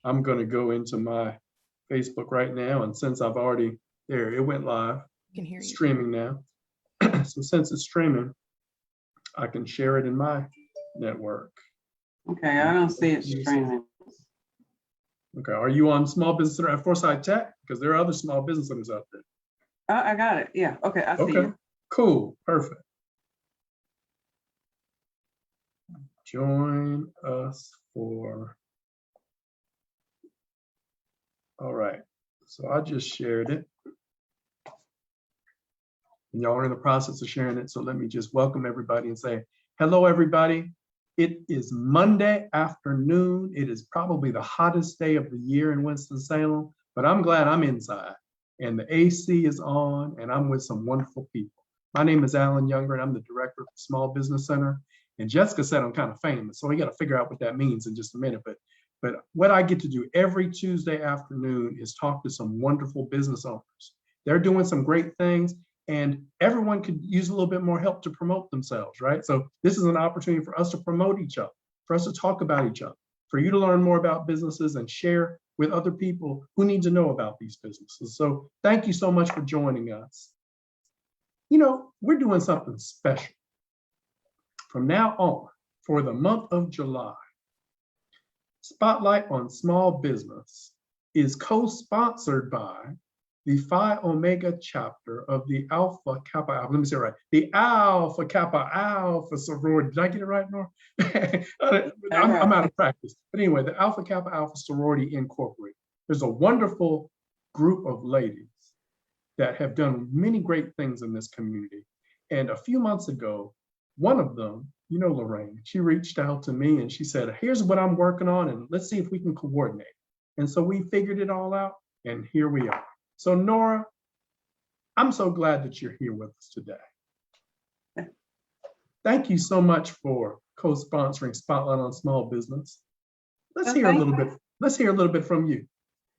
I'm going to go into my Facebook right now. And since I've already, there, it went live. Can hear you. Streaming now. So since it's streaming, I can share it in my network. Okay, I don't see it streaming. Okay, are you on Small Business Center at Foresight Tech? Because there are other small business centers out there. I got it. Yeah. Okay, I see Okay, you. cool, perfect. Join us for. All right, so I just shared it. And y'all are in the process of sharing it, so let me just welcome everybody and say, hello, everybody. It is Monday afternoon. It is probably the hottest day of the year in Winston-Salem, but I'm glad I'm inside and the AC is on and I'm with some wonderful people. My name is Alan Younger and I'm the director of the Small Business Center. And Jessica said I'm kind of famous, so we got to figure out what that means in just a minute. But what I get to do every Tuesday afternoon is talk to some wonderful business owners. They're doing some great things. And everyone could use a little bit more help to promote themselves, right? So this is an opportunity for us to promote each other, for us to talk about each other, for you to learn more about businesses and share with other people who need to know about these businesses. So thank you so much for joining us. You know, we're doing something special. From now on, for the month of July, Spotlight on Small Business is co-sponsored by the Phi Omega chapter of the Alpha Kappa Alpha, let me say it right, the Alpha Kappa Alpha sorority. Did I get it right, Nora? I'm out of practice. But anyway, the Alpha Kappa Alpha sorority incorporated. There's a wonderful group of ladies that have done many great things in this community. And a few months ago, one of them, you know, Lorraine, she reached out to me and she said, here's what I'm working on and let's see if we can coordinate. And so we figured it all out and here we are. So Nora, I'm so glad that you're here with us today. Thank you so much for co-sponsoring Spotlight on Small Business. Let's hear a little bit from you.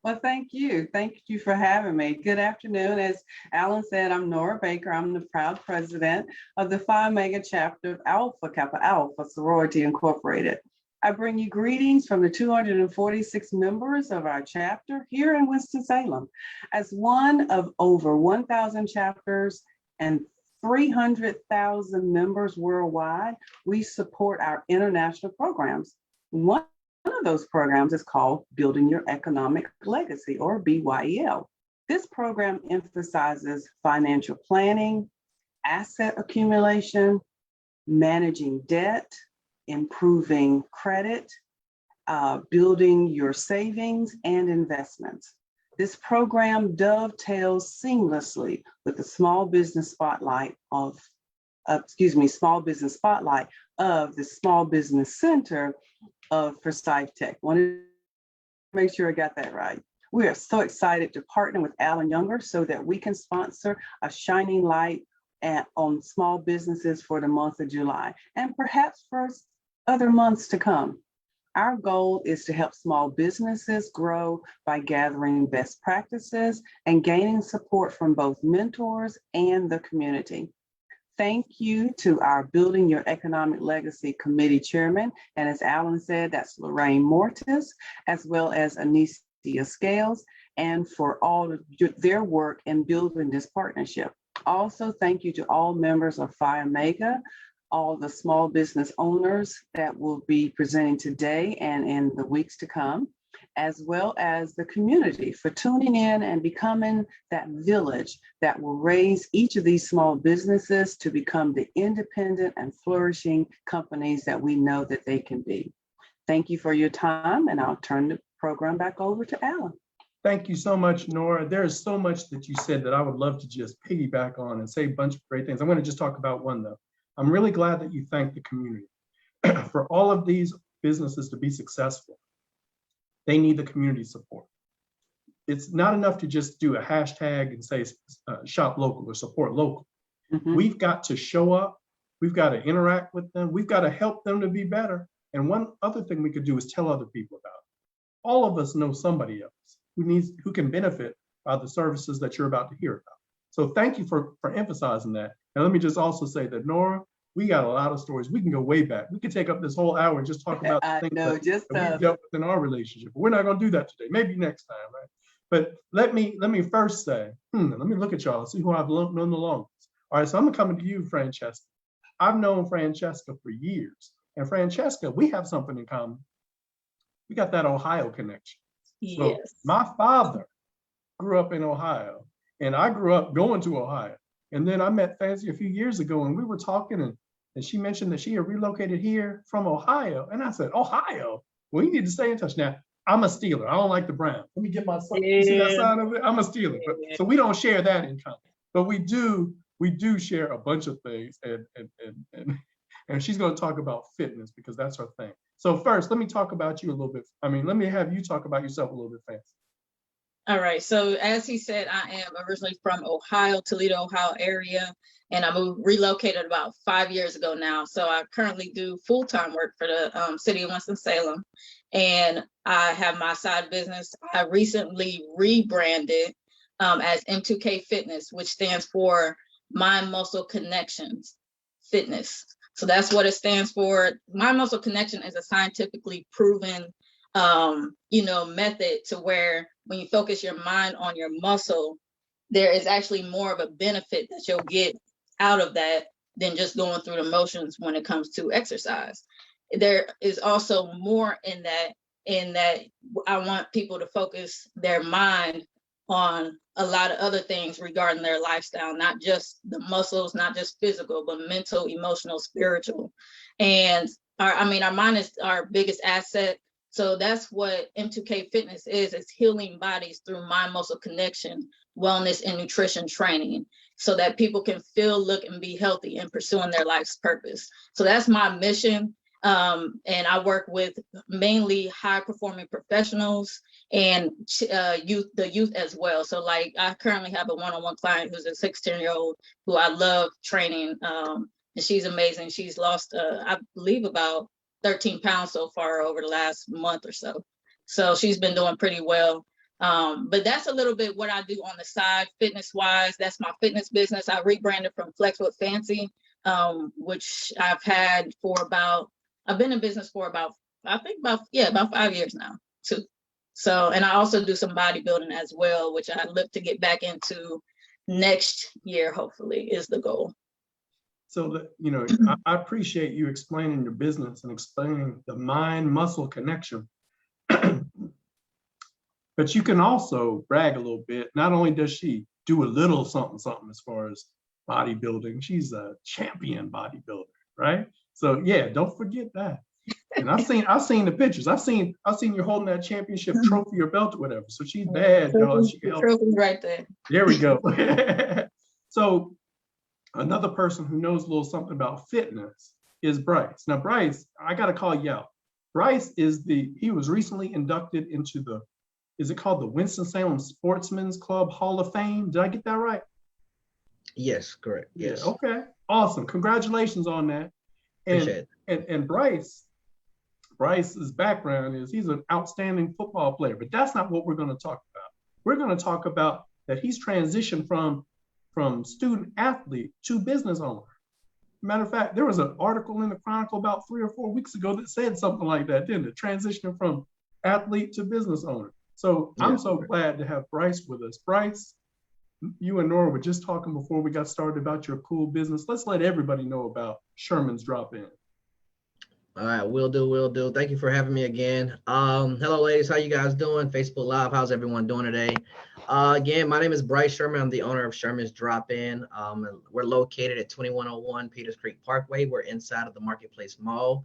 Well, thank you. Thank you for having me. Good afternoon. As Alan said, I'm Nora Baker. I'm the proud president of the Phi Omega chapter of Alpha Kappa Alpha Sorority Incorporated. I bring you greetings from the 246 members of our chapter here in Winston-Salem. As one of over 1,000 chapters and 300,000 members worldwide, we support our international programs. One of those programs is called Building Your Economic Legacy, or BYEL. This program emphasizes financial planning, asset accumulation, managing debt, improving credit, building your savings and investments. This program dovetails seamlessly with the Small Business Spotlight of the Small Business Center of Foresight Tech. Want to make sure I got that right. We are so excited to partner with Alan Younger so that we can sponsor a shining light on small businesses for the month of July and perhaps for other months to come. Our goal is to help small businesses grow by gathering best practices and gaining support from both mentors and the community. Thank you to our Building Your Economic Legacy Committee Chairman, and as Alan said, that's Lorraine Mortis, as well as Anicia Scales, and for all of their work in building this partnership. Also, thank you to all members of Phi Omega, all the small business owners that will be presenting today and in the weeks to come, as well as the community for tuning in and becoming that village that will raise each of these small businesses to become the independent and flourishing companies that we know that they can be. Thank you for your time, and I'll turn the program back over to Alan. Thank you so much, Nora. There is so much that you said that I would love to just piggyback on and say a bunch of great things. I'm going to just talk about one though. I'm really glad that you thanked the community. For all of these businesses to be successful, they need the community support. It's not enough to just do a hashtag and say shop local or support local. Mm-hmm. We've got to show up. We've got to interact with them. We've got to help them to be better. And one other thing we could do is tell other people about it. All of us know somebody else who can benefit by the services that you're about to hear about. So thank you for emphasizing that. And let me just also say that, Nora, we got a lot of stories. We can go way back. We could take up this whole hour and just talk about the I things know, that just we've dealt with in our relationship. But we're not going to do that today. Maybe next time, right? But let me first say, let me look at y'all, see who I've known the longest. All right, so I'm coming to you, Francesca. I've known Francesca for years. And Francesca, we have something in common. We got that Ohio connection. So Yes. my father grew up in Ohio, and I grew up going to Ohio. And then I met Fancy a few years ago, and we were talking, and she mentioned that she had relocated here from Ohio. And I said, Ohio? Well, you need to stay in touch. Now, I'm a Steeler. I don't like the Browns. Let me get my son. You see that sign of it? I'm a Steeler. But, so we don't share that in common. But we do share a bunch of things. And she's going to talk about fitness because that's her thing. So first, let me talk about you a little bit. Let me have you talk about yourself a little bit, Fancy. All right. So as he said, I am originally from Ohio, Toledo, Ohio area, and I relocated about 5 years ago now. So I currently do full-time work for the city of Winston-Salem, and I have my side business. I recently rebranded as M2K Fitness, which stands for Mind Muscle Connections Fitness. So that's what it stands for. Mind Muscle Connection is a scientifically proven method to where when you focus your mind on your muscle, there is actually more of a benefit that you'll get out of that than just going through the motions when it comes to exercise. There is also more in that I want people to focus their mind on a lot of other things regarding their lifestyle, not just the muscles, not just physical, but mental, emotional, spiritual. And our mind is our biggest asset. So that's what M2K Fitness is. It's healing bodies through mind muscle connection, wellness, and nutrition training so that people can feel, look, and be healthy in pursuing their life's purpose. So that's my mission. And I work with mainly high performing professionals and the youth as well. So like I currently have a one-on-one client who's a 16-year-old who I love training. And she's amazing. She's lost, I believe, about 13 pounds so far over the last month or so. So she's been doing pretty well. But that's a little bit what I do on the side, fitness wise. That's my fitness business. I rebranded from Flex with Fancy, which I've been in business for about 5 years now too. So, and I also do some bodybuilding as well, which I look to get back into next year, hopefully, is the goal. So, I appreciate you explaining your business and explaining the mind-muscle connection. But you can also brag a little bit. Not only does she do a little something as far as bodybuilding, she's a champion bodybuilder, right? So yeah, don't forget that. And I've seen the pictures. I've seen you holding that championship trophy or belt or whatever. So she's bad, y'all. She can help. Trophy right there. There we go. So another person who knows a little something about fitness is Bryce. Now, Bryce, I got to call you out. Bryce he was recently inducted into is it called the Winston-Salem Sportsman's Club Hall of Fame? Did I get that right? Yes, correct. Yes. Yeah, okay. Awesome. Congratulations on that. Appreciate it. And Bryce's background is he's an outstanding football player, but that's not what we're going to talk about. We're going to talk about that he's transitioned from student athlete to business owner. Matter of fact, there was an article in the Chronicle about 3 or 4 weeks ago that said something like that, didn't it? Transitioning from athlete to business owner. So yeah, I'm so glad to have Bryce with us. Bryce, you and Nora were just talking before we got started about your cool business. Let's let everybody know about Sherman's Drop-In. All right, will do. Thank you for having me again. Hello, ladies. How you guys doing? Facebook Live. How's everyone doing today? Again, my name is Bryce Sherman. I'm the owner of Sherman's Drop-In. We're located at 2101 Peters Creek Parkway. We're inside of the Marketplace Mall.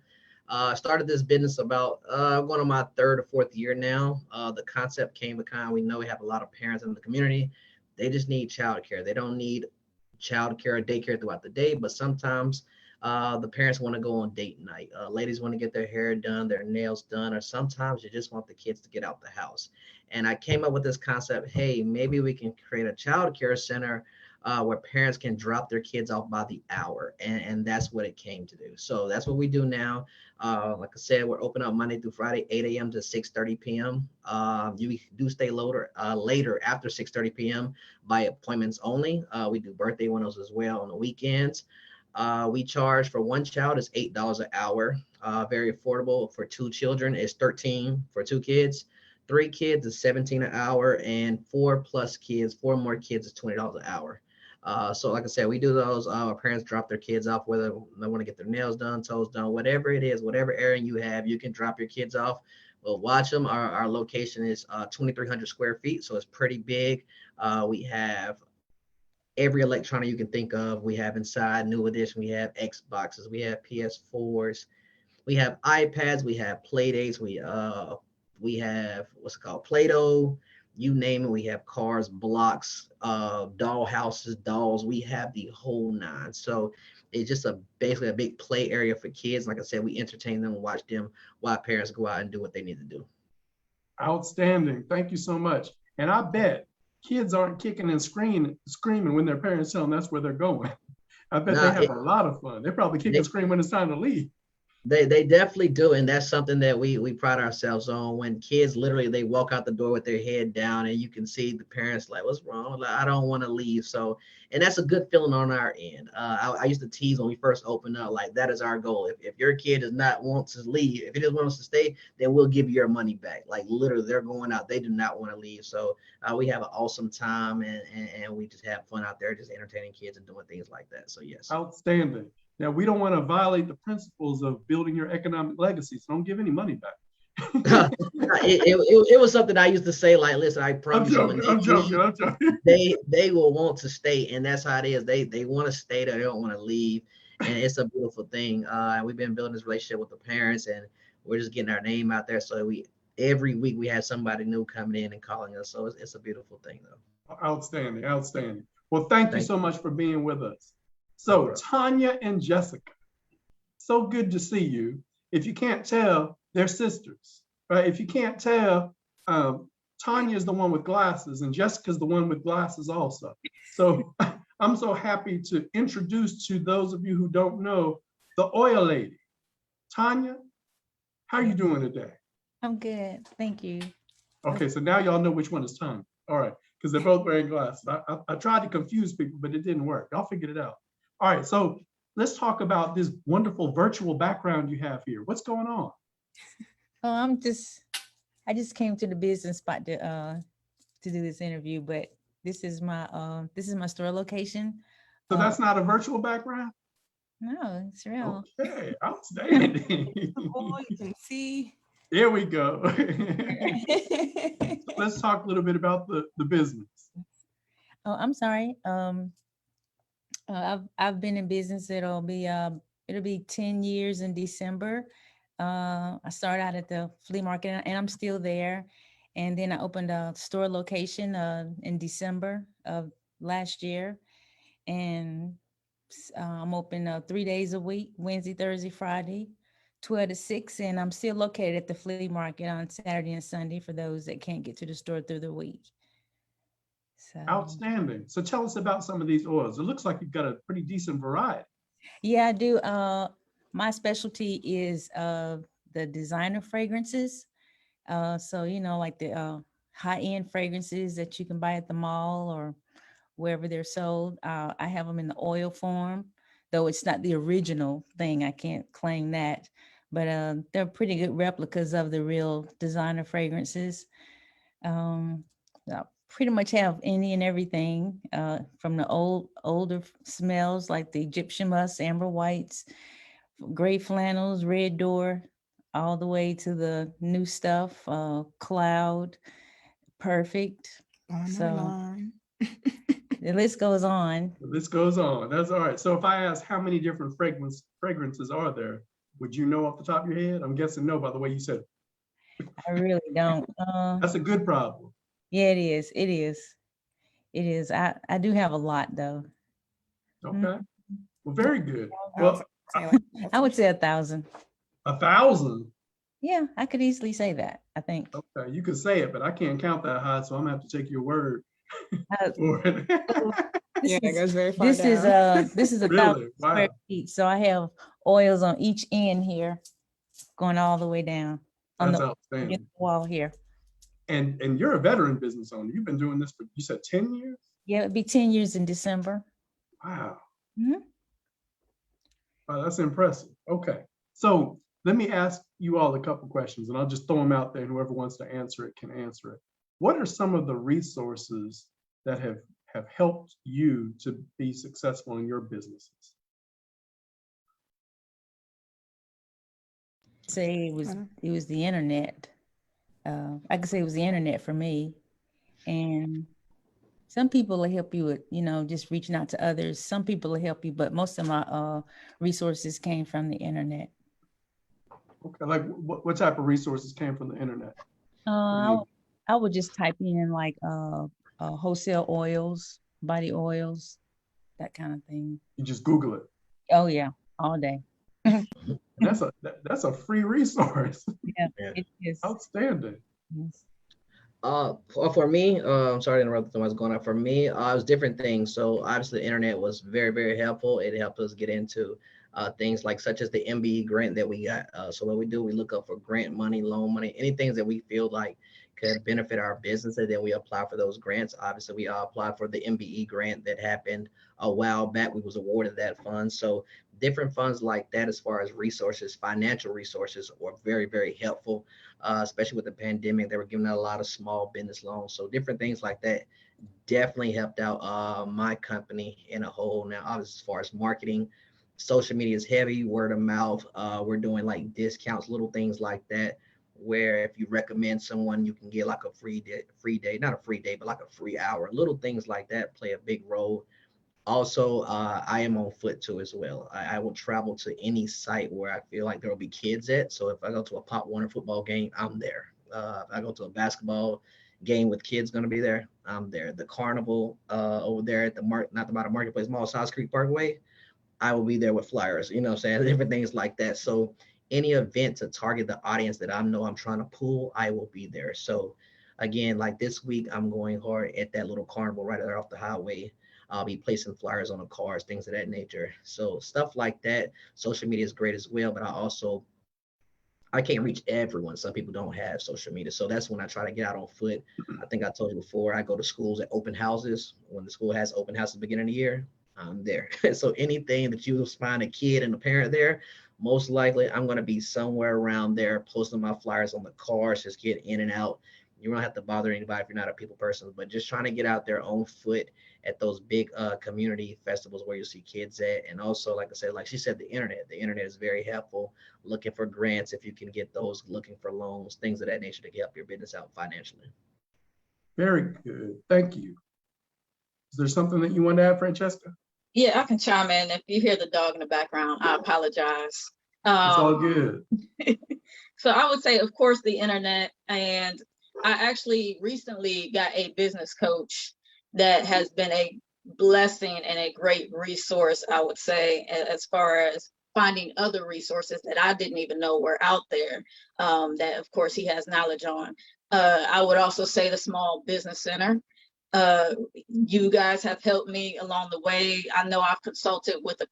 Started this business about going on my 3rd or 4th year now. The concept came because we know we have a lot of parents in the community. They just need childcare. They don't need childcare or daycare throughout the day, but sometimes the parents want to go on date night. Ladies want to get their hair done, their nails done, or sometimes you just want the kids to get out the house. And I came up with this concept, hey, maybe we can create a childcare center where parents can drop their kids off by the hour. And that's what it came to do. So that's what we do now. Like I said, we're open up Monday through Friday, 8 a.m. to 6:30 p.m. You do stay later after 6:30 p.m. by appointments only. We do birthday windows as well on the weekends. We charge for one child is $8 an hour. Very affordable. For two children is 13 for two kids. 3 kids is 17 an hour, and 4 more kids is $20 an hour. So like I said, we do those. Our parents drop their kids off, whether they want to get their nails done, toes done, whatever it is, whatever errand you have, you can drop your kids off. We'll watch them. Our location is 2,300 square feet, so it's pretty big. We have every electronic you can think of. We have inside, new edition. We have Xboxes, we have PS4s, we have iPads, we have Playdates, we have what's it called, Play-Doh, you name it. We have cars, blocks, doll houses, dolls. We have the whole nine. So it's just basically a big play area for kids. Like I said, we entertain them and watch them while parents go out and do what they need to do. Outstanding. Thank you so much. And I bet kids aren't kicking and screaming when their parents tell them that's where they're going. I bet they have a lot of fun. They probably kick and scream when it's time to leave. They definitely do, and that's something that we pride ourselves on. When kids literally they walk out the door with their head down, and you can see the parents like, "What's wrong? Like, I don't want to leave." So, and that's a good feeling on our end. I used to tease when we first opened up, like that is our goal. If your kid does not want to leave, if he just wants to stay, then we'll give you your money back. Like literally, they're going out; they do not want to leave. So we have an awesome time, and we just have fun out there, just entertaining kids and doing things like that. So yes, outstanding. Now, we don't want to violate the principles of building your economic legacy, so don't give any money back. it was something I used to say, like, listen, I promise I'm joking. They will want to stay, and that's how it is. They want to stay there, they don't want to leave, and it's a beautiful thing. We've been building this relationship with the parents, and we're just getting our name out there. So every week we have somebody new coming in and calling us. So it's a beautiful thing, though. Outstanding. Well, thank you so much for being with us. So Tanya and Jessica, so good to see you. If you can't tell, they're sisters, right? If you can't tell, Tanya is the one with glasses and Jessica's the one with glasses also. So I'm so happy to introduce to those of you who don't know, the oil lady. Tanya, how are you doing today? I'm good, thank you. Okay, so now y'all know which one is Tanya. All right, because they're both wearing glasses. I tried to confuse people, but it didn't work. Y'all figured it out. All right, so let's talk about this wonderful virtual background you have here. What's going on? Oh, I just came to the business spot to do this interview, but this is my store location. So that's not a virtual background? No, it's real. Okay, outstanding. Oh, you can see. There we go. Let's talk a little bit about the business. Oh, I'm sorry. I've been in business. It'll be 10 years in December. I started out at the flea market and I'm still there. And then I opened a store location in December of last year. And I'm open 3 days a week, Wednesday, Thursday, Friday, 12 to 6. And I'm still located at the flea market on Saturday and Sunday for those that can't get to the store through the week. So. Outstanding. So tell us about some of these oils. It looks like you've got a pretty decent variety. Yeah, I do. My specialty is the designer fragrances. So, like the high-end fragrances that you can buy at the mall or wherever they're sold. I have them in the oil form, though it's not the original thing. I can't claim that, but they're pretty good replicas of the real designer fragrances. I pretty much have any and everything from the older smells like the Egyptian musk, amber whites, gray flannels, red door, all the way to the new stuff, cloud, perfect. So the list goes on. The list goes on. That's all right. So if I ask how many different fragrances are there, would you know off the top of your head? I'm guessing no by the way you said it. I really don't. That's a good problem. Yeah, it is. It is. It is. I do have a lot though. Okay. Well, very good. Well, I would say 1,000. 1,000? Yeah, I could easily say that, I think. Okay, you could say it, but I can't count that high, so I'm gonna have to take your word for it. This it goes very far this down. Is a Really? 1,000 Wow. square feet. So I have oils on each end here, going all the way down on That's the outstanding. wall here. And you're a veteran business owner. You've been doing this for, you said 10 years? Yeah, it'd be 10 years in December. Wow. Mhm. Wow, that's impressive. Okay. So let me ask you all a couple questions, and I'll just throw them out there, and whoever wants to answer it can answer it. What are some of the resources that have helped you to be successful in your businesses? Say it was the internet. I could say it was the internet for me. And some people will help you with, just reaching out to others. Some people will help you, but most of my resources came from the internet. Okay, like what type of resources came from the internet? I would just type in like wholesale oils, body oils, that kind of thing. You just Google it. Oh yeah, all day. That's a free resource. Yeah, it is. Outstanding. Yes. For me, sorry to interrupt what's going on. For me, it was different things. So obviously the internet was very, very helpful. It helped us get into things like such as the MBE grant that we got. So what we do, we look up for grant money, loan money, anything that we feel like could benefit our business, and then we apply for those grants. Obviously, we applied for the MBE grant that happened a while back. We was awarded that fund. So different funds like that, as far as resources, financial resources, were very, very helpful. Especially with the pandemic, they were giving out a lot of small business loans. So different things like that definitely helped out my company in a whole. Now, obviously, as far as marketing, social media is heavy, word of mouth. We're doing like discounts, little things like that, where if you recommend someone, you can get like a free day, not a free day, but like a free hour. Little things like that play a big role. Also, I am on foot too as well. I will travel to any site where I feel like there will be kids at. So if I go to a Pop Warner football game, I'm there. If I go to a basketball game with kids going to be there, I'm there. The carnival over there at the not the marketplace mall, South Creek Parkway, I will be there with flyers. You know what I'm saying? Different things like that. So any event to target the audience that I know I'm trying to pull, I will be there. So again, like this week, I'm going hard at that little carnival right there off the highway. I'll be placing flyers on the cars, things of that nature. So stuff like that. Social media is great as well, but I can't reach everyone. Some people don't have social media. So that's when I try to get out on foot. I think I told you before, I go to schools at open houses. When the school has open house at the beginning of the year, I'm there. So anything that you find a kid and a parent there, most likely I'm going to be somewhere around there posting my flyers on the cars, just get in and out. You don't have to bother anybody if you're not a people person, but just trying to get out there on foot at those big community festivals where you see kids at. And also, like I said, like she said, the internet is very helpful. Looking for grants, if you can get those, looking for loans, things of that nature to help your business out financially. Very good. Thank you. Is there something that you want to add, Francesca? Yeah, I can chime in. If you hear the dog in the background, I apologize. It's all good. So I would say, of course, the internet. And I actually recently got a business coach that has been a blessing and a great resource, I would say, as far as finding other resources that I didn't even know were out there, that of course he has knowledge on. I would also say the Small Business Center. You guys have helped me along the way. I know I've consulted with a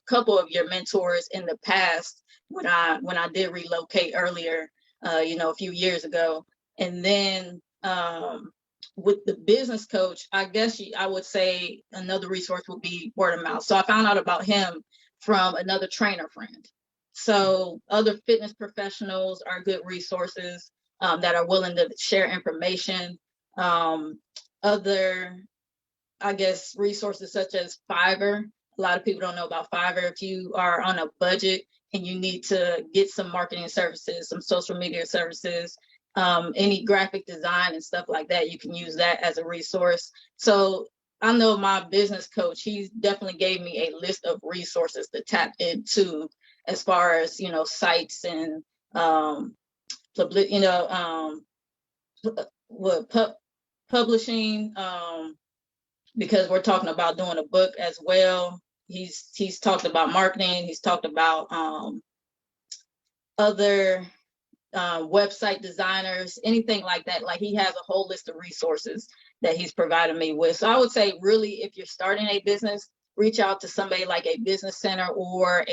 couple of your mentors in the past when I did relocate earlier, a few years ago. And then with the business coach, I guess I would say another resource would be word of mouth. So I found out about him from another trainer friend. So other fitness professionals are good resources that are willing to share information. Other, I guess, resources such as Fiverr. A lot of people don't know about Fiverr. If you are on a budget and you need to get some marketing services, some social media services, any graphic design and stuff like that, you can use that as a resource. So I know my business coach, he definitely gave me a list of resources to tap into as far as, sites and publishing, because we're talking about doing a book as well. He's talked about marketing. He's talked about other website designers, anything like that. Like, he has a whole list of resources that he's provided me with. So I would say, really, if you're starting a business, reach out to somebody like a business center or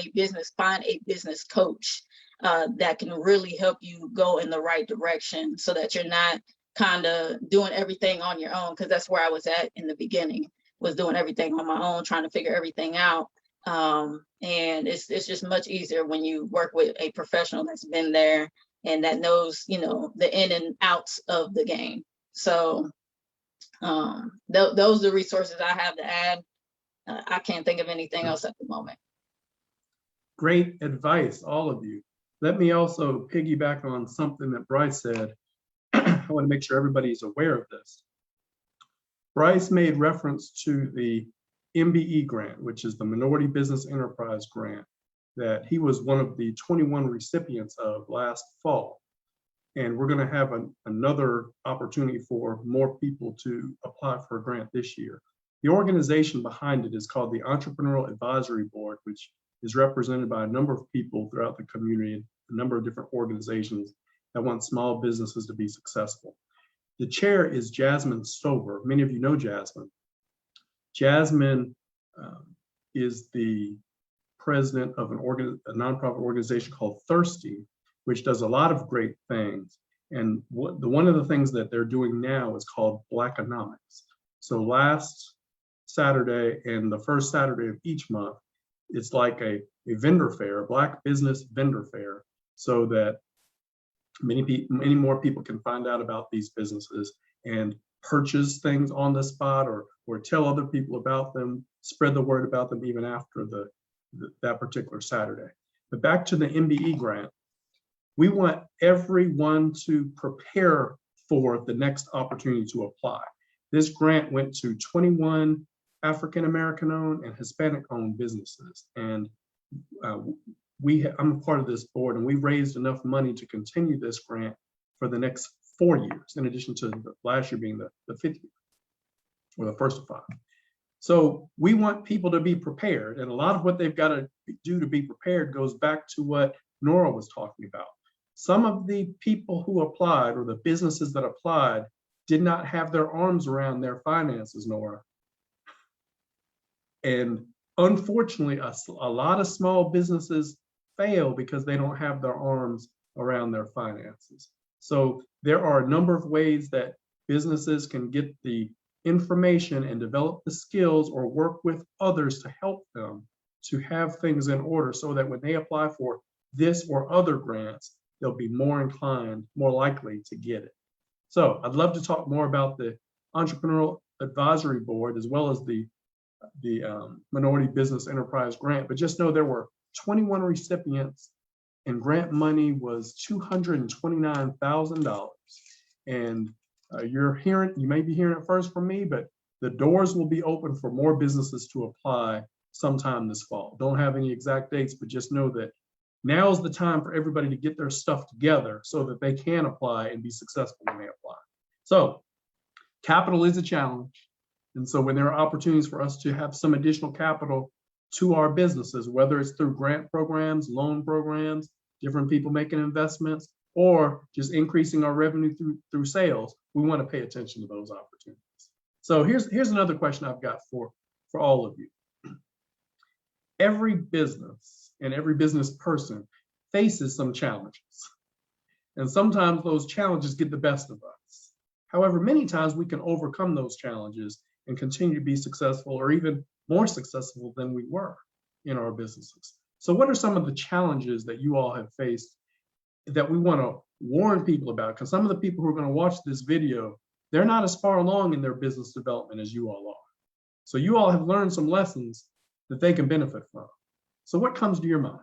find a business coach that can really help you go in the right direction, so that you're not kind of doing everything on your own, because that's where I was at in the beginning, was doing everything on my own, trying to figure everything out. And it's just much easier when you work with a professional that's been there and that knows, you know, the in and outs of the game. So those are the resources I have to add. I can't think of anything else at the moment. Great advice, all of you. Let me also piggyback on something that Bryce said. I want to make sure everybody's aware of this. Bryce made reference to the MBE grant, which is the Minority Business Enterprise Grant, that he was one of the 21 recipients of last fall. And we're going to have another opportunity for more people to apply for a grant this year. The organization behind it is called the Entrepreneurial Advisory Board, which is represented by a number of people throughout the community, a number of different organizations that want small businesses to be successful. The chair is Jasmine Stover. Many of you know Jasmine. Jasmine is the president of a nonprofit organization called Thirsty, which does a lot of great things. And one of the things that they're doing now is called Blackonomics. So last Saturday and the first Saturday of each month, it's like a vendor fair, a Black business vendor fair, so that many more people can find out about these businesses and purchase things on the spot, or tell other people about them, spread the word about them even after that particular Saturday. But back to the MBE grant, we want everyone to prepare for the next opportunity to apply. This grant went to 21 African-American owned and Hispanic owned businesses. And I'm a part of this board, and we've raised enough money to continue this grant for the next 4 years, in addition to last year being the 5th year, or the first of 5. So we want people to be prepared. And a lot of what they've got to do to be prepared goes back to what Nora was talking about. Some of the people who applied, or the businesses that applied, did not have their arms around their finances, Nora. And unfortunately, a lot of small businesses fail because they don't have their arms around their finances. So there are a number of ways that businesses can get the information and develop the skills or work with others to help them to have things in order, so that when they apply for this or other grants, they'll be more inclined, more likely to get it. So I'd love to talk more about the Entrepreneurial Advisory Board, as well as the Minority Business Enterprise Grant, but just know there were 21 recipients, and grant money was $229,000. And you may be hearing it first from me, but the doors will be open for more businesses to apply sometime this fall. Don't have any exact dates, but just know that now's the time for everybody to get their stuff together so that they can apply and be successful when they apply. So capital is a challenge. And so when there are opportunities for us to have some additional capital to our businesses, whether it's through grant programs, loan programs, different people making investments, or just increasing our revenue through sales, we want to pay attention to those opportunities. So here's another question I've got for all of you. Every business and every business person faces some challenges. And sometimes those challenges get the best of us. However, many times we can overcome those challenges and continue to be successful, or even more successful than we were in our businesses. So what are some of the challenges that you all have faced that we want to warn people about? Because some of the people who are going to watch this video, they're not as far along in their business development as you all are. So you all have learned some lessons that they can benefit from. So what comes to your mind?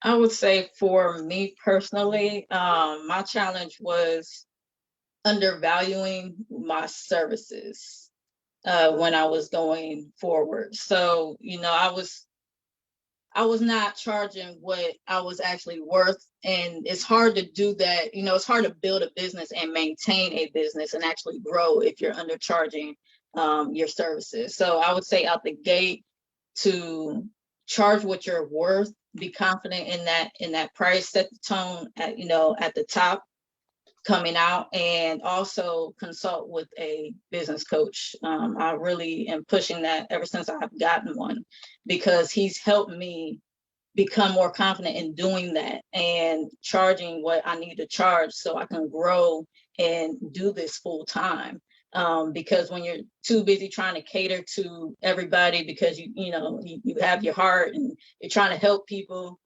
I would say for me personally, my challenge was undervaluing my services when I was going forward. So, I was not charging what I was actually worth. And it's hard to do that. It's hard to build a business and maintain a business and actually grow if you're undercharging your services. So I would say out the gate, to charge what you're worth, be confident in that price, set the tone at the top coming out, and also consult with a business coach. I really am pushing that ever since I've gotten one, because he's helped me become more confident in doing that and charging what I need to charge so I can grow and do this full time. Because when you're too busy trying to cater to everybody because you have your heart and you're trying to help people,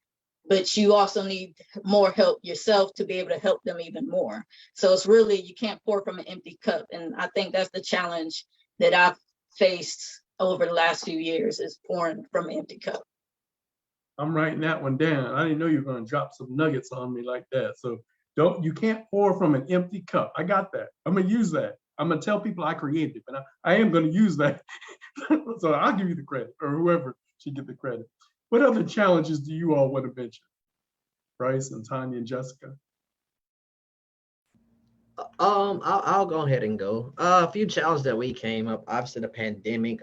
but you also need more help yourself to be able to help them even more. So it's really, you can't pour from an empty cup. And I think that's the challenge that I've faced over the last few years, is pouring from an empty cup. I'm writing that one down. I didn't know you were going to drop some nuggets on me like that. So you can't pour from an empty cup. I got that. I'm going to use that. I'm going to tell people I created it, but I am going to use that. So I'll give you the credit, or whoever should get the credit. What other challenges do you all want to mention? Bryce and Tanya and Jessica. I'll go ahead and go. A few challenges that we came up, obviously the pandemic.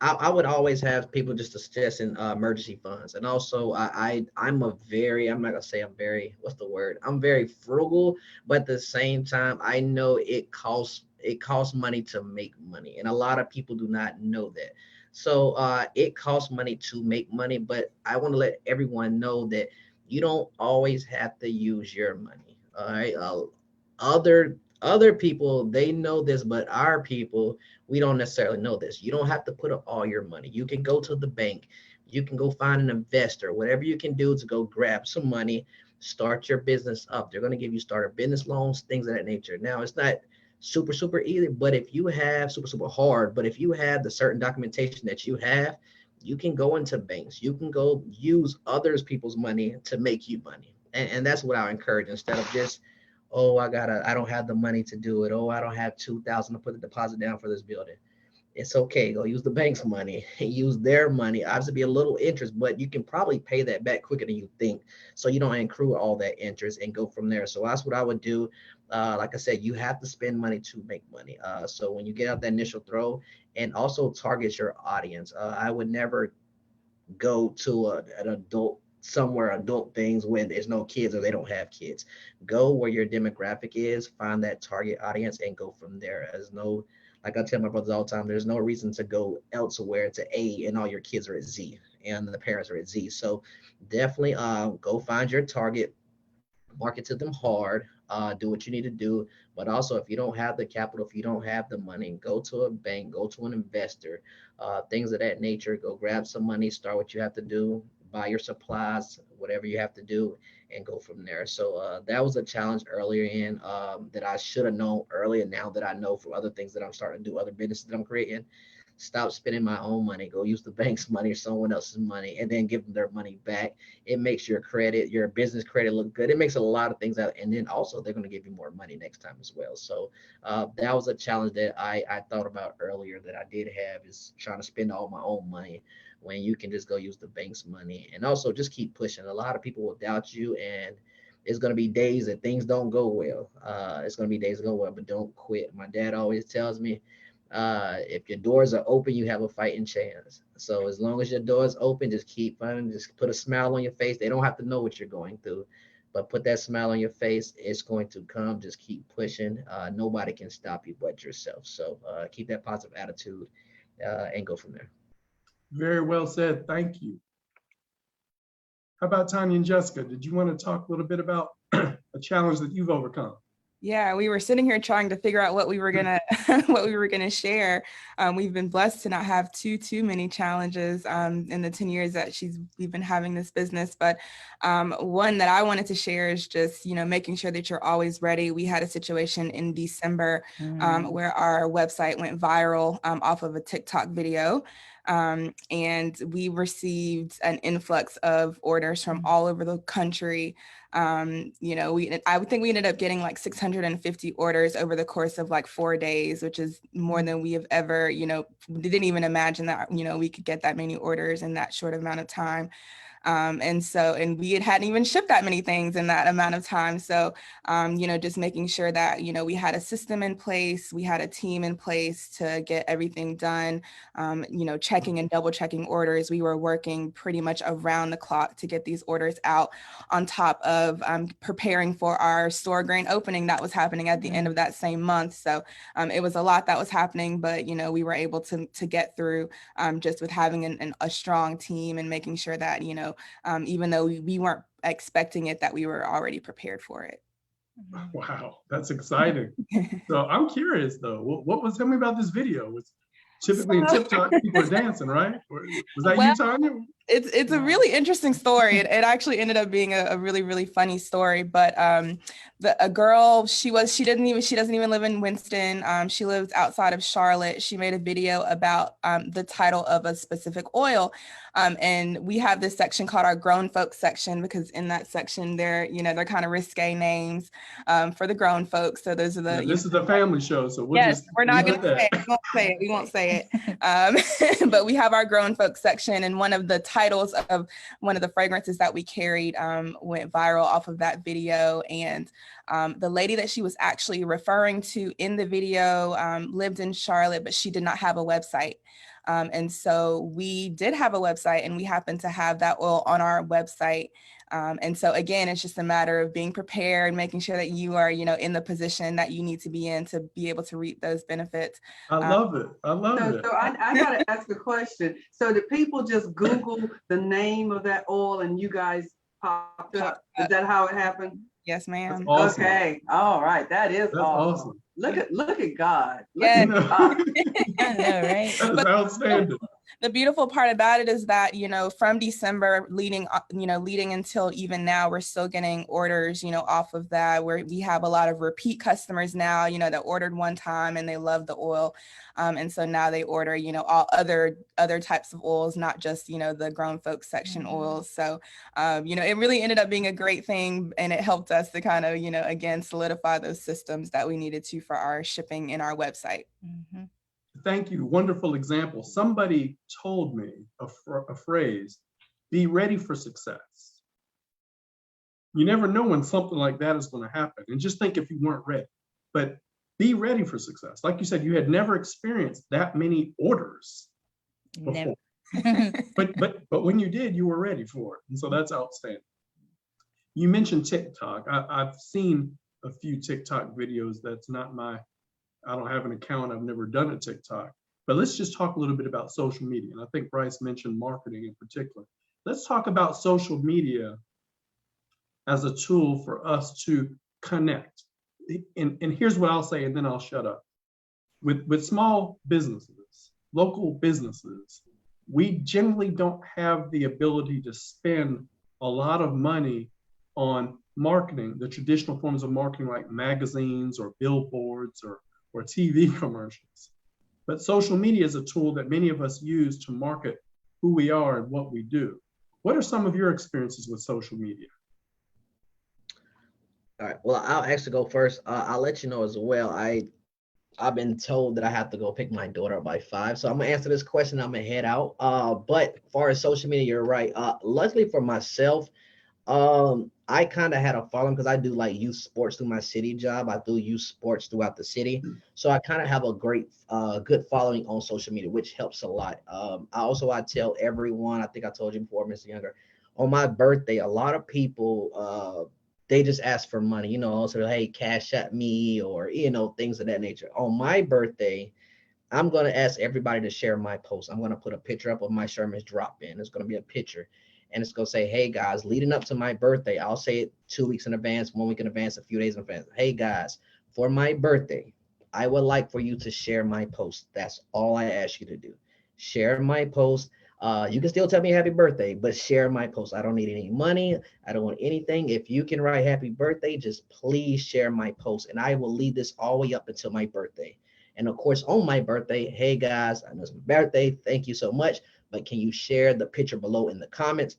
I would always have people just suggesting emergency funds, and also I'm not gonna say I'm very, what's the word? I'm very frugal, but at the same time, I know it costs money to make money, and a lot of people do not know that. So it costs money to make money, but I want to let everyone know that you don't always have to use your money. All right, other people, they know this, but our people, we don't necessarily know this. You don't have to put up all your money. You can go to the bank, you can go find an investor, whatever you can do to go grab some money, start your business up. They're going to give you starter business loans, things of that nature. Now, it's not super easy, but if you have super hard, but if you have the certain documentation that you have, you can go into banks, you can go use others people's money to make you money. And that's what I encourage, instead of just, oh, I don't have the money to do it. Oh, I don't have 2,000 to put the deposit down for this building. It's okay. Go use the bank's money, use their money. Obviously, be a little interest, but you can probably pay that back quicker than you think. So you don't accrue all that interest and go from there. So that's what I would do. Like I said, you have to spend money to make money. So when you get out that initial throw, and also target your audience. I would never go to an adult things when there's no kids or they don't have kids. Go where your demographic is, find that target audience, and go from there. There's no, like I tell my brothers all the time, there's no reason to go elsewhere to A and all your kids are at Z and the parents are at Z. So definitely go find your target, market to them hard, do what you need to do. But also, if you don't have the capital, if you don't have the money, go to a bank, go to an investor, things of that nature. Go grab some money, start what you have to do, buy your supplies, whatever you have to do, and go from there. So that was a challenge earlier in that I should have known earlier. Now that I know from other things that I'm starting to do, other businesses that I'm creating, stop spending my own money, go use the bank's money or someone else's money, and then give them their money back. It makes your credit, your business credit look good. It makes a lot of things out. And then also they're going to give you more money next time as well. So that was a challenge that I thought about earlier that I did have, is trying to spend all my own money when you can just go use the bank's money. And also just keep pushing. A lot of people will doubt you, and it's going to be days that things don't go well. It's going to be days that go well, but don't quit. My dad always tells me, if your doors are open, you have a fighting chance. So as long as your door's open, just keep fun, just put a smile on your face. They don't have to know what you're going through, but put that smile on your face. It's going to come. Just keep pushing. Nobody can stop you but yourself. So keep that positive attitude and go from there. Very well said. Thank you. How about Tanya and Jessica? Did you want to talk a little bit about a challenge that you've overcome? Yeah, we were sitting here trying to figure out what we were gonna what we were gonna share. We've been blessed to not have too many challenges in the 10 years that we've been having this business. But one that I wanted to share is just, making sure that you're always ready. We had a situation in December where our website went viral off of a TikTok video. And we received an influx of orders from all over the country. I would think we ended up getting like 650 orders over the course of like 4 days, which is more than we have ever, didn't even imagine that, we could get that many orders in that short amount of time. And we hadn't even shipped that many things in that amount of time. So, just making sure that, we had a system in place, we had a team in place to get everything done, checking and double checking orders. We were working pretty much around the clock to get these orders out, on top of preparing for our store grand opening that was happening at the end of that same month. So it was a lot that was happening, but, we were able to get through just with having a strong team and making sure that, even though we weren't expecting it, that we were already prepared for it. Wow, that's exciting. So I'm curious though, tell me about this video. It's typically in TikTok, people are dancing, right? Was that Well, you, Tanya? it's a really interesting story. It actually ended up being a really, really funny story. But a girl, she doesn't even live in Winston. She lives outside of Charlotte. She made a video about the title of a specific oil. And we have this section called our grown folks section, because in that section they're kind of risque names for the grown folks. So those are the This is the family show, so we'll yes, just we're not leave going it to say it. We won't say it. But we have our grown folks section, and one of the titles of one of the fragrances that we carried went viral off of that video. And the lady that she was actually referring to in the video lived in Charlotte, but she did not have a website. And so we did have a website, and we happened to have that oil on our website. And so again, it's just a matter of being prepared, making sure that you are, in the position that you need to be in to be able to reap those benefits. I love it. I love it. So I gotta ask a question. So do people just Google the name of that oil and you guys popped up? Is that how it happened? Yes, That's ma'am. awesome. Okay. All right. That is That's awesome. awesome. Look at God. Look Yes. at God. I know, right? That is outstanding. The beautiful part about it is that, from December leading until even now, we're still getting orders, off of that, where we have a lot of repeat customers now, that ordered one time and they love the oil. And so now they order, all other types of oils, not just, the grown folks section oils. So, it really ended up being a great thing, and it helped us to kind of, again, solidify those systems that we needed to for our shipping and our website. Mm-hmm. Thank you. Wonderful example. Somebody told me a phrase, be ready for success. You never know when something like that is going to happen. And just think if you weren't ready, but be ready for success. Like you said, you had never experienced that many orders before. but when you did, you were ready for it. And so that's outstanding. You mentioned TikTok. I've seen a few TikTok videos. That's not I don't have an account. I've never done a TikTok. But let's just talk a little bit about social media. And I think Bryce mentioned marketing in particular. Let's talk about social media as a tool for us to connect. And here's what I'll say, and then I'll shut up. With small businesses, local businesses, we generally don't have the ability to spend a lot of money on marketing, the traditional forms of marketing like magazines or billboards or TV commercials. But social media is a tool that many of us use to market who we are and what we do. What are some of your experiences with social media? All right. Well, I'll actually go first. I'll let you know as well. I've been told that I have to go pick my daughter up by 5. So I'm gonna answer this question. I'm gonna head out. But as far as social media, you're right. Luckily for myself, I kind of had a following because I do like youth sports through my city job. I do youth sports throughout the city. So I kind of have a great, good following on social media, which helps a lot. I tell everyone, I think I told you before, Mr. Younger, on my birthday, a lot of people, they just ask for money, so hey, cash at me or, things of that nature. On my birthday, I'm going to ask everybody to share my post. I'm going to put a picture up of my Sherman's drop-in. It's going to be a picture. And it's going to say, hey, guys, leading up to my birthday, I'll say it 2 weeks in advance, 1 week in advance, a few days in advance. Hey, guys, for my birthday, I would like for you to share my post. That's all I ask you to do. Share my post. You can still tell me happy birthday, but share my post. I don't need any money. I don't want anything. If you can write happy birthday, just please share my post. And I will lead this all the way up until my birthday. And of course, on my birthday, hey guys, I know it's my birthday. Thank you so much. But can you share the picture below in the comments?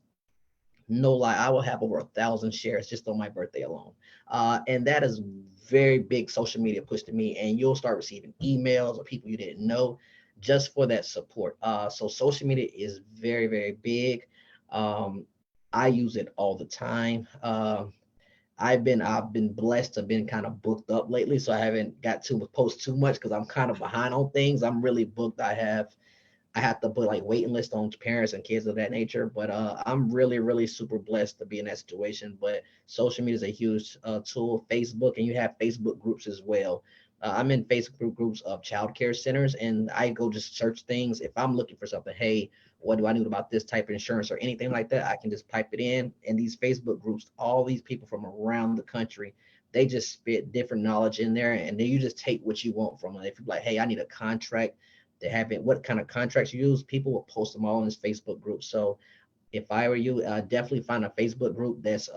No lie, I will have over 1,000 shares just on my birthday alone. And that is very big social media push to me. And you'll start receiving emails of people you didn't know just for that support. So social media is very, very big. I use it all the time. I've been blessed to have been kind of booked up lately, so I haven't got to post too much because I'm kind of behind on things. I'm really booked. I have to put like waiting list on parents and kids of that nature, but I'm really, really super blessed to be in that situation. But social media is a huge tool. Facebook, and you have Facebook groups as well. I'm in Facebook groups of childcare centers, and I go just search things. If I'm looking for something, hey, what do I know about this type of insurance or anything like that, I can just pipe it in. And these Facebook groups, all these people from around the country they just spit different knowledge in there, and then you just take what you want from it. If you're like, hey, I need a contract, they have it, what kind of contracts you use, people will post them all in this Facebook group. So if I were you, definitely find a Facebook group that's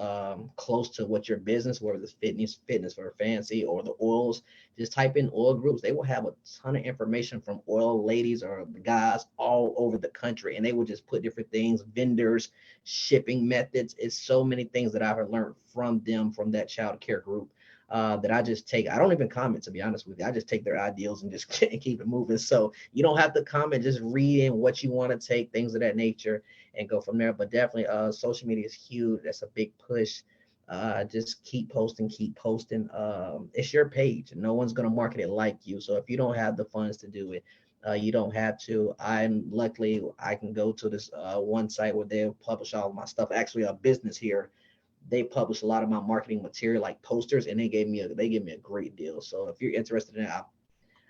close to what your business, whether it's fitness for fancy or the oils. Just type in oil groups. They will have a ton of information from oil ladies or the guys all over the country, and they will just put different things, vendors, shipping methods. It's so many things that I've learned from them, from that child care group. That I just take. I don't even comment, to be honest with you. I just take their ideals and just keep it moving. So you don't have to comment, just read in what you want to take, things of that nature, and go from there. But definitely social media is huge. That's a big push. Just keep posting, keep posting. It's your page. No one's gonna market it like you. So if you don't have the funds to do it, you don't have to. I'm luckily I can go to this one site where they publish all of my stuff. Actually, a business here, they publish a lot of my marketing material, like posters, and they gave me a great deal. So if you're interested in it,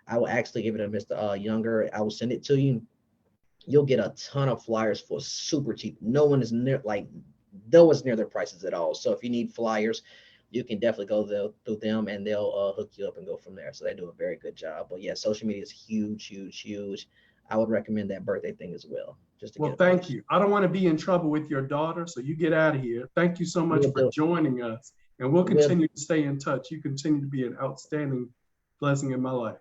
I will actually give it to Mr. Younger. I will send it to you. You'll get a ton of flyers for super cheap. No one is near their prices at all. So if you need flyers, you can definitely go through them, and they'll hook you up and go from there. So they do a very good job. But yeah, social media is huge, huge, huge. I would recommend that birthday thing as well. Just to Well, get a thank push. you. I don't want to be in trouble with your daughter, so you get out of here. Thank you so much Will for do. joining us, and we'll Will continue to stay in touch. You continue to be an outstanding blessing in my life.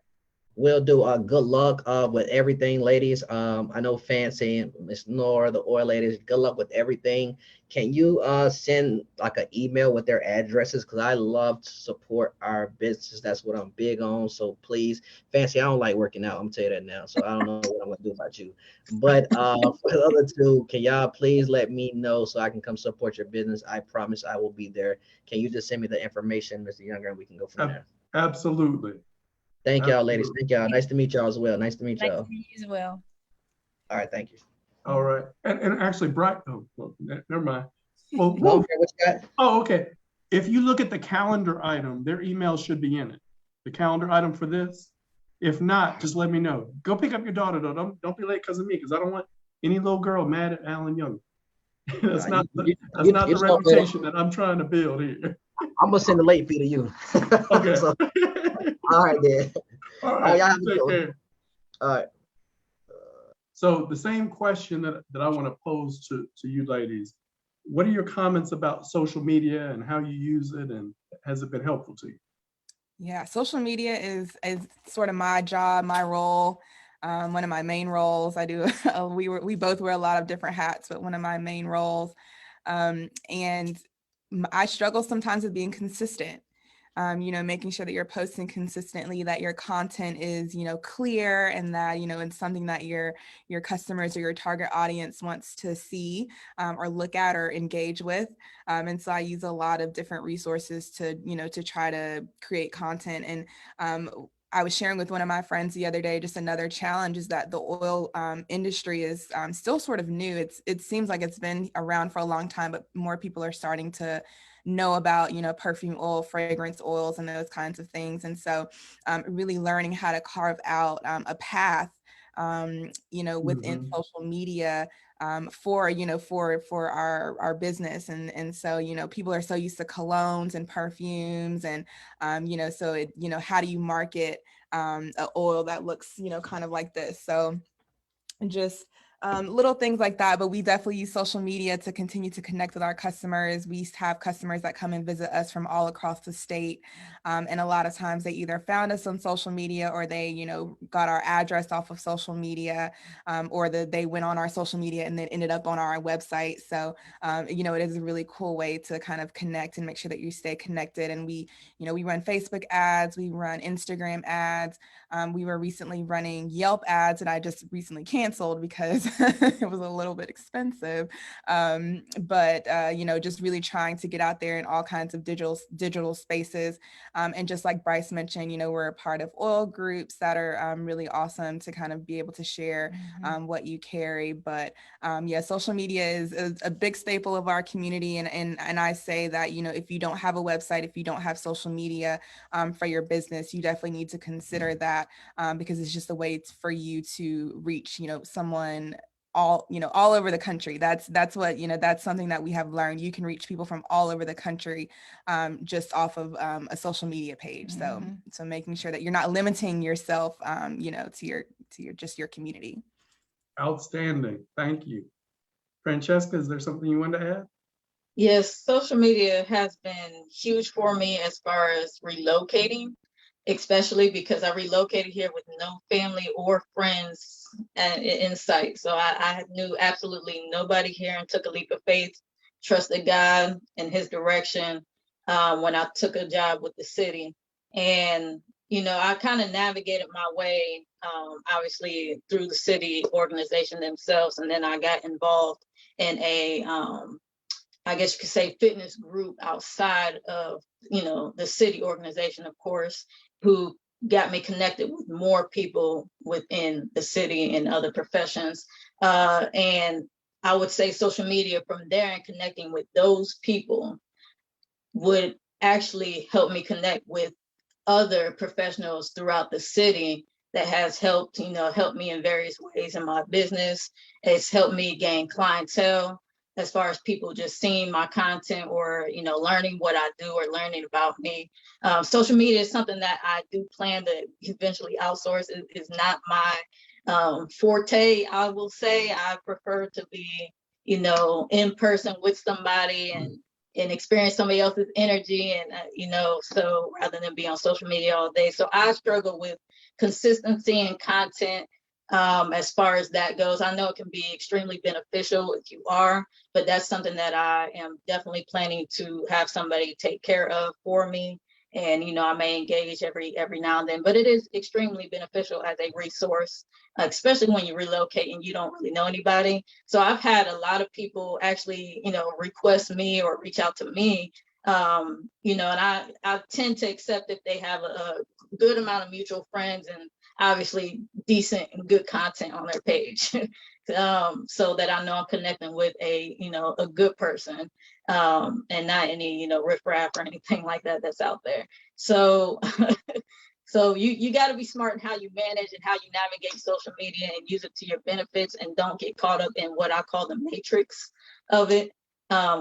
We'll do good luck with everything, ladies. I know Fancy and Miss Nora, the oil ladies, good luck with everything. Can you send like an email with their addresses? Because I love to support our businesses. That's what I'm big on. So please, Fancy, I don't like working out. I'm gonna tell you that now. So I don't know what I'm gonna do about you. But for the other two, can y'all please let me know so I can come support your business? I promise I will be there. Can you just send me the information, Mr. Younger, and we can go from there. Absolutely. Thank y'all, ladies. Absolutely. Thank y'all. Nice to meet y'all as well. Nice to meet Nice to y'all. meet you as well. All right, thank you. All right. And actually, Bryce, oh, well, never mind. Well, No, okay, what you got? oh, okay. If you look at the calendar item, their email should be in it. The calendar item for this. If not, just let me know. Go pick up your daughter though. Don't be late because of me, because I don't want any little girl mad at Alan Young. That's not the reputation that I'm trying to build here. I'm gonna send a late fee to you. Okay. So, all right, then. All right. Y'all Take care. All right. So the same question that I want to pose to you ladies. What are your comments about social media and how you use it, and has it been helpful to you? Yeah, social media is sort of my job, my role. One of my main roles. I do. We both wear a lot of different hats, but one of my main roles. And I struggle sometimes with being consistent. Making sure that you're posting consistently, that your content is, clear, and that, it's something that your customers or your target audience wants to see or look at or engage with. And so I use a lot of different resources to, to try to create content. And I was sharing with one of my friends the other day, just another challenge is that the oil industry is still sort of new. It seems like it's been around for a long time, but more people are starting to know about, perfume oil, fragrance oils, and those kinds of things. And so really learning how to carve out a path, within social media for our business. And so, people are so used to colognes and perfumes and, so how do you market an oil that looks, kind of like this? So just little things like that, but we definitely use social media to continue to connect with our customers. We have customers that come and visit us from all across the state. And a lot of times they either found us on social media or they, got our address off of social media or they went on our social media and then ended up on our website. So, it is a really cool way to kind of connect and make sure that you stay connected. And we run Facebook ads, we run Instagram ads. We were recently running Yelp ads and I just recently canceled because it was a little bit expensive. But just really trying to get out there in all kinds of digital spaces. And just like Bryce mentioned, we're a part of oil groups that are really awesome to kind of be able to share what you carry. But social media is a big staple of our community. And I say that, if you don't have a website, if you don't have social media for your business, you definitely need to consider that because it's just a way for you to reach, someone all, all over the country. That's what, that's something that we have learned. You can reach people from all over the country just off of a social media page. So making sure that you're not limiting yourself, to your community. Outstanding. Thank you. Francesca, is there something you want to add? Yes, social media has been huge for me as far as relocating, especially because I relocated here with no family or friends in sight. So I knew absolutely nobody here and took a leap of faith, trusted God and his direction when I took a job with the city. And, I kind of navigated my way, obviously through the city organization themselves. And then I got involved in a, I guess you could say, fitness group outside of, the city organization, of course, who got me connected with more people within the city and other professions. And I would say social media from there and connecting with those people would actually help me connect with other professionals throughout the city that has helped me in various ways in my business. It's helped me gain clientele as far as people just seeing my content or, learning what I do or learning about me. Social media is something that I do plan to eventually outsource. It is not my forte, I will say. I prefer to be, in person with somebody and experience somebody else's energy and, so rather than be on social media all day. So I struggle with consistency and content as far as that goes. I know it can be extremely beneficial if you are, but that's something that I am definitely planning to have somebody take care of for me. And, I may engage every now and then, but it is extremely beneficial as a resource, especially when you relocate and you don't really know anybody. So I've had a lot of people actually, request me or reach out to me, and I tend to accept if they have a good amount of mutual friends and obviously decent and good content on their page. So that I know I'm connecting with a good person, and not any, riffraff or anything like that that's out there. So, so you got to be smart in how you manage and how you navigate social media and use it to your benefits, and don't get caught up in what I call the matrix of it,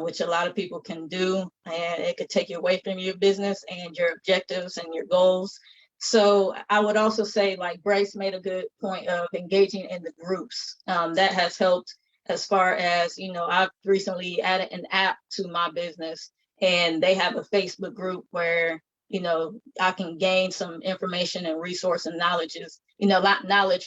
which a lot of people can do, and it could take you away from your business and your objectives and your goals. So I would also say, like Bryce made a good point of engaging in the groups. That has helped as far as, I've recently added an app to my business, and they have a Facebook group where, I can gain some information and resource and knowledge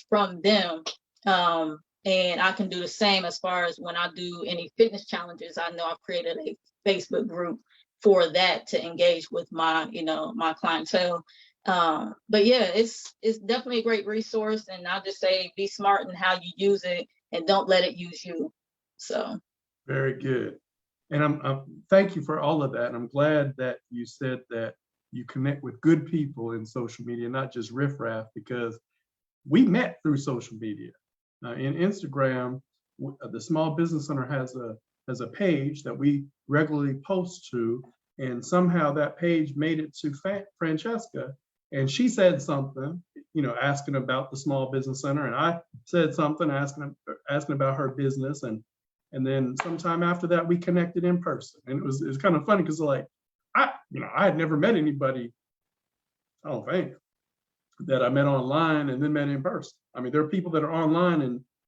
from them. And I can do the same as far as when I do any fitness challenges. I know I've created a Facebook group for that to engage with my, my clientele. But yeah, it's definitely a great resource, and I'll just say be smart in how you use it and don't let it use you. So very good. And I'm thank you for all of that. And I'm glad that you said that you connect with good people in social media, not just riffraff, because we met through social media. In Instagram, the Small Business Center has a page that we regularly post to, and somehow that page made it to Francesca. And she said something, asking about the Small Business Center, and I said something asking about her business, and then sometime after that we connected in person, and it was kind of funny because I had never met anybody, I don't think, that I met online and then met in person. I mean, there are people that are online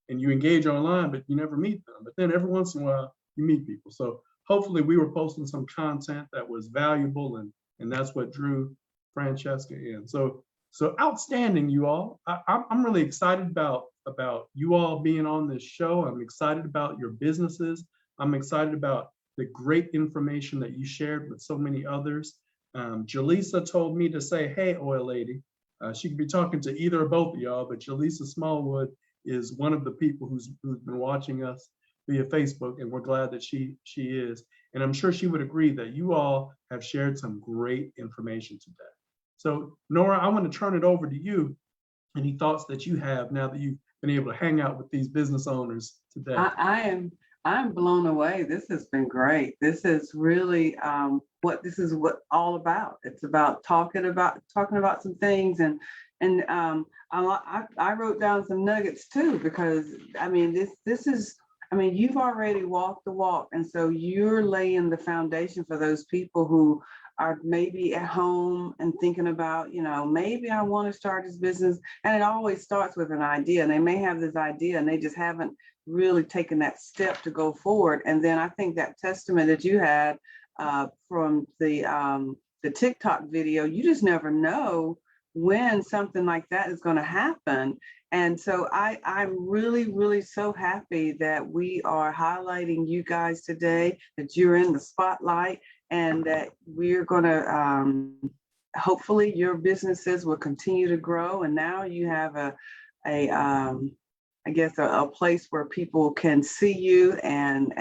and you engage online, but you never meet them. But then every once in a while you meet people. So hopefully we were posting some content that was valuable, and that's what drew Francesca in. So outstanding, you all. I'm really excited about you all being on this show. I'm excited about your businesses. I'm excited about the great information that you shared with so many others. Jaleesa told me to say, hey, Oil Lady. She could be talking to either or both of y'all, but Jaleesa Smallwood is one of the people who's been watching us via Facebook, and we're glad that she is. And I'm sure she would agree that you all have shared some great information today. So Nora, I want to turn it over to you. Any thoughts that you have now that you've been able to hang out with these business owners today? I'm blown away. This has been great. This is really what all about. It's about talking about some things and And I wrote down some nuggets too, because I mean, this is, I mean, you've already walked the walk. And so you're laying the foundation for those people who are maybe at home and thinking about, you know, maybe I want to start this business. And it always starts with an idea, and they may have this idea and they just haven't really taken that step to go forward. And then I think that testament that you had from the TikTok video, you just never know when something like that is going to happen. And so I'm really, really so happy that we are highlighting you guys today, that you're in the spotlight, and that we're going to, hopefully your businesses will continue to grow. And now you have I guess a place where people can see you and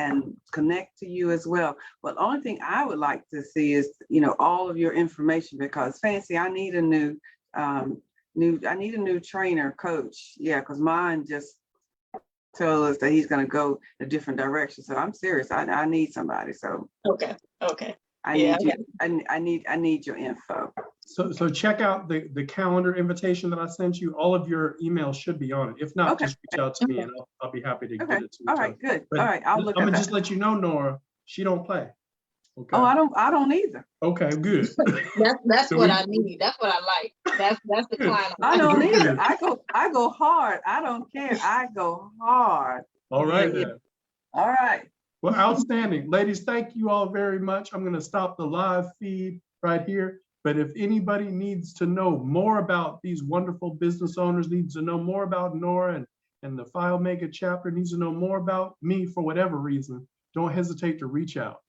connect to you as well. But the only thing I would like to see is, you know, all of your information, because Fancy, I need a new trainer, coach. Yeah, because mine just told us that he's going to go a different direction. So I'm serious. I need somebody. So Okay. I Yeah, need you. I need your info. So check out the calendar invitation that I sent you. All of your emails should be on it. If not, Okay. just reach out to me and I'll be happy to Okay. get it to you. All right. Good. But All right. I'll look I'm at gonna that. just let you know, Nora, she don't play. Okay. Oh, I don't either. Okay, good. that's So what we- I need. That's what I like. That's the client. I don't Good. either. I go hard. I don't care. I go hard. All right Yeah. then. All right. Well, outstanding. Ladies, thank you all very much. I'm going to stop the live feed right here. But if anybody needs to know more about these wonderful business owners, needs to know more about Nora and the FileMaker chapter, needs to know more about me for whatever reason, don't hesitate to reach out.